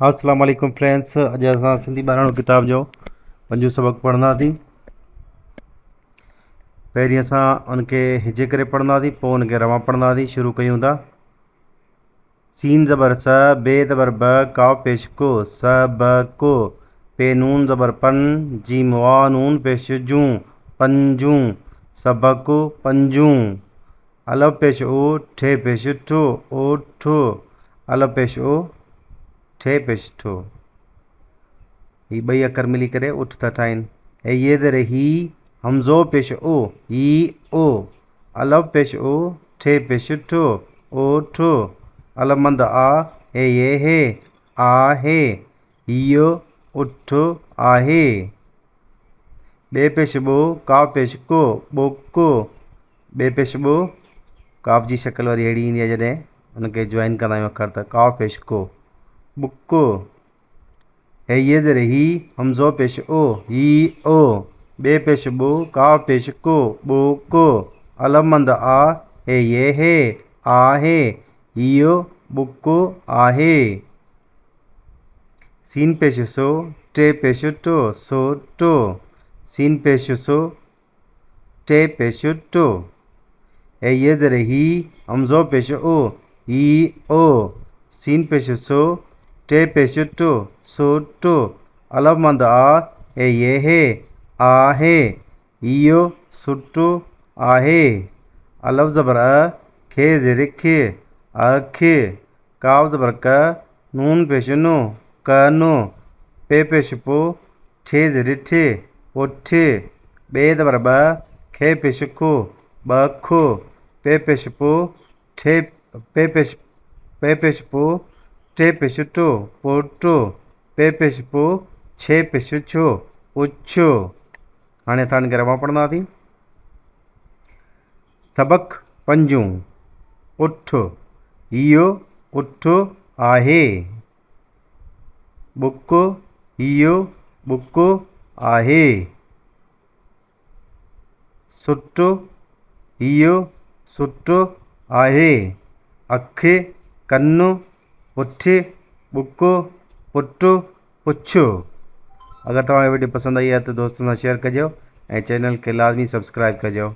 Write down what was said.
अस्सलाम वालेकुम फ्रेंड्स। अॼु असां सिंधी ॿारहं किताब जो पंजो सबक़ पढ़ंदासीं। पहिरीं असां उनखे हिजे करे पढ़ंदासीं, पोइ उनखे रवां पढ़ंदासीं। शुरू कयूं था। सीन ज़बर स, बे ज़बर ब, काव पेश को, स ब को, पे नून ज़बर पन, जीम वा नून पेश जूं, पंजूं, सबक पंजूं। अलफ पेश ओ, ठे पेश ठो, ओ ठो, अलफ पेश ओ, ठे पेश ठो। ही ॿई अखर मिली करे उठ था ठाहिनि। ऐं ये दर ही, हमज़ो पेश ओ, ही ओ, अलफ पेश ओ, ठे पेश ठो, ओ ठो, अलफ मंद आ, ए ये हे, आ हे, हियो उठ आहे। बे पेश बो, काव पेश को, ॿोको, बे पेश बो, काव जी शक्ल वारी अहिड़ी ईंदी आहे जॾहिं उनखे जॉइन कंदा आहियूं अखर, त काव पेश को, बुको। है ये दर ही, हमज़ो पेश ओ, ही ओ, बे पेश बो, काव पेश को, ॿोको, अलफ मंद आ, हे ये हे, आ हे, हियो बुको आहे। सीन पेश सो, टे पेश टो, सो टो, सीन पेश सो, टे पेश टो। है ये दर ही, हमज़ो पेश ओ, ही ओ, सीन पेश सो, टे पेश टो, सो टो, अलफ मंद आ, ए ये हे, आ हे, हियो सुठो आहे। अलफ ज़बर अ, खे ज़ेर खे, अख, काव ज़बर क, नून पेश नो, कनो, पे पेश पो, ठे ज़ेर ठे, उठ, बे ज़बर ब, खे पेश खो, बखो, पे पेश पो, ठे पे पेश पो, टे पेश टो, पोटो, पे पेश पो, छे पेश छो, पुछो। हाणे असां हिनखे रवां पढ़ंदासीं। सबक पंजूं। उठ, हियो उठ आहे, बुक, हियो बुक आहे, सुठो, हियो सुठो आहे, अख, कनु, पुठ, बुको, पुटु, पुछो। अगर तव्हांखे वीडियो पसंद आई आहे तो दोस्तों सां शेयर कजो ऐं चैनल खे लाज़मी सब्सक्राइब कजो।